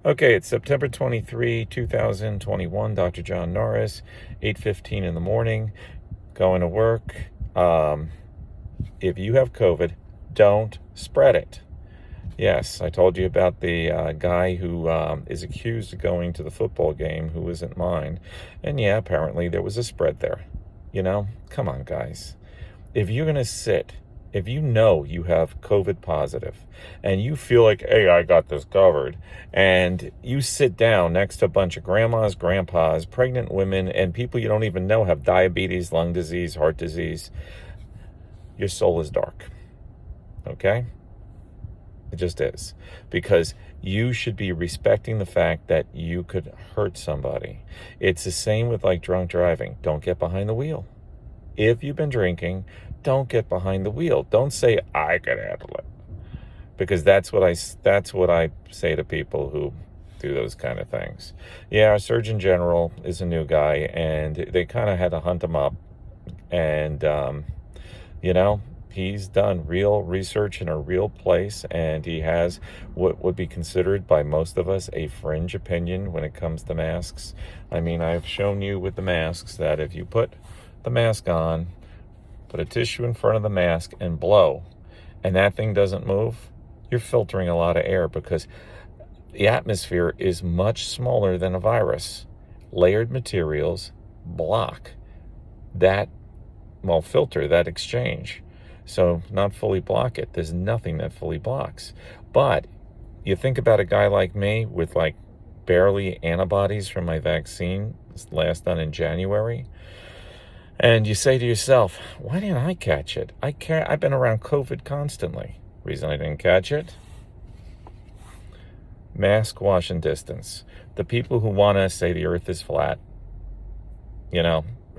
Okay, it's September 23, 2021. Dr. John Norris, 8:15 in the morning, going to work. If you have COVID, don't spread it. Yes, I told you about the guy who is accused of going to the football game who isn't mine. And yeah, apparently there was a spread there. Come on, guys. If you're going to if you know you have COVID positive and you feel like, hey, I got this covered, and you sit down next to a bunch of grandmas, grandpas, pregnant women, and people you don't even know have diabetes, lung disease, heart disease, your soul is dark. Okay? It just is. Because you should be respecting the fact that you could hurt somebody. It's the same with like drunk driving. Don't get behind the wheel. If you've been drinking, don't get behind the wheel. Don't say, I can handle it. Because that's what I say to people who do those kind of things. Yeah, our Surgeon General is a new guy, and they kind of had to hunt him up. And, he's done real research in a real place, and he has what would be considered by most of us a fringe opinion when it comes to masks. I mean, I've shown you with the masks that if you put the mask on, put a tissue in front of the mask and blow, and that thing doesn't move, you're filtering a lot of air because the atmosphere is much smaller than a virus. Layered materials block that, filter that exchange. So not fully block it. There's nothing that fully blocks. But you think about a guy like me with like barely antibodies from my vaccine, last done in January. And you say to yourself, why didn't I catch it? I've been around COVID constantly. Reason I didn't catch it? Mask, wash, and distance. The people who want to say the earth is flat,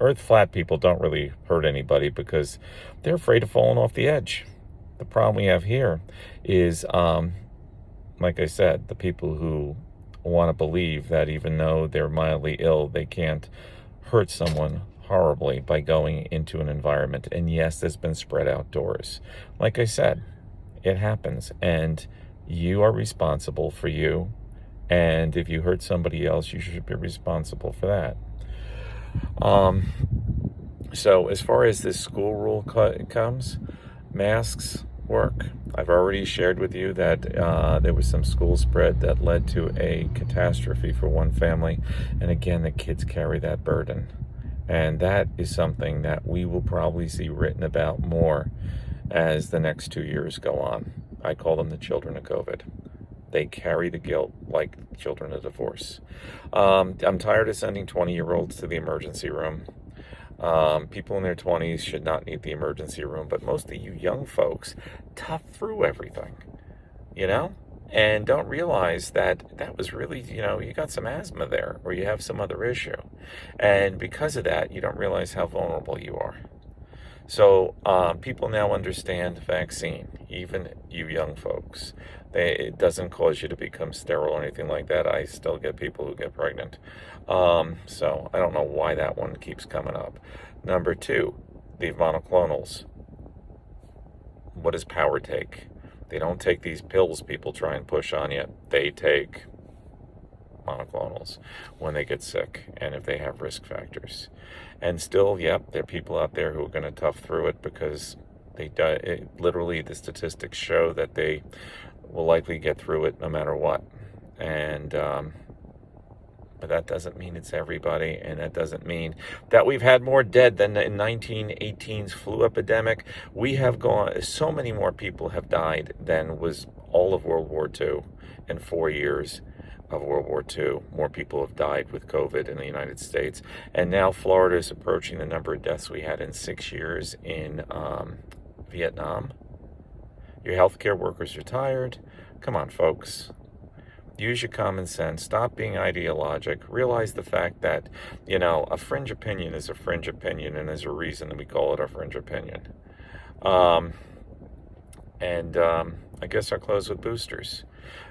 earth flat people don't really hurt anybody because they're afraid of falling off the edge. The problem we have here is, like I said, the people who want to believe that even though they're mildly ill, they can't hurt someone horribly by going into an environment. And yes, there's been spread outdoors. Like I said, it happens, and you are responsible for you. And if you hurt somebody else, you should be responsible for that. So as far as this school rule comes, masks work. I've already shared with you that there was some school spread that led to a catastrophe for one family. And again, the kids carry that burden. And that is something that we will probably see written about more as the next 2 years go on. I call them the children of COVID. They carry the guilt like children of divorce. I'm tired of sending 20-year-olds to the emergency room. People in their 20s should not need the emergency room, but most of you young folks tough through everything, and don't realize that was really, you got some asthma there, or you have some other issue. And because of that, you don't realize how vulnerable you are. So people now understand vaccine, even you young folks. It doesn't cause you to become sterile or anything like that. I still get people who get pregnant. So I don't know why that one keeps coming up. Number 2, the monoclonals. What does power take? They don't take these pills people try and push on you. They take monoclonals when they get sick and if they have risk factors. And still, there are people out there who are going to tough through it because literally the statistics show that they will likely get through it no matter what. And but that doesn't mean it's everybody, and that doesn't mean that we've had more dead than in 1918's flu epidemic. We have so many more people have died than was all of World War II in 4 years of World War II. More people have died with COVID in the United States. And now Florida is approaching the number of deaths we had in 6 years in Vietnam. Your healthcare workers are tired. Come on, folks. Use your common sense. Stop being ideologic. Realize the fact that, a fringe opinion is a fringe opinion, and there's a reason that we call it a fringe opinion. I guess I'll close with boosters.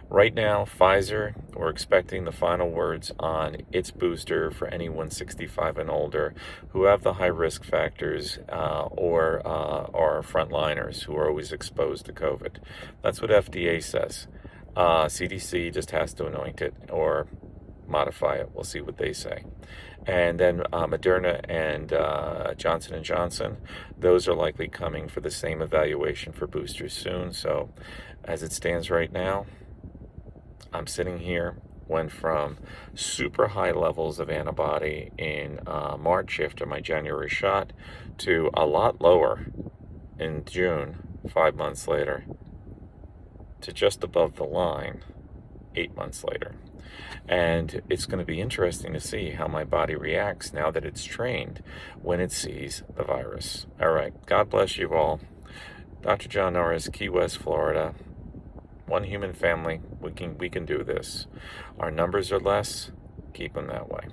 Right now, Pfizer, we're expecting the final words on its booster for anyone 65 and older who have the high risk factors or are frontliners who are always exposed to COVID. That's what FDA says. CDC just has to anoint it or modify it. We'll see what they say. And then Moderna and Johnson and Johnson, those are likely coming for the same evaluation for boosters soon. So as it stands right now, I'm sitting here, went from super high levels of antibody in March after my January shot to a lot lower in June, 5 months later, to just above the line 8 months later. And it's going to be interesting to see how my body reacts now that it's trained when it sees the virus. All right. God bless you all. Dr. John Norris, Key West, Florida. One human family. We can do this. Our numbers are less. Keep them that way.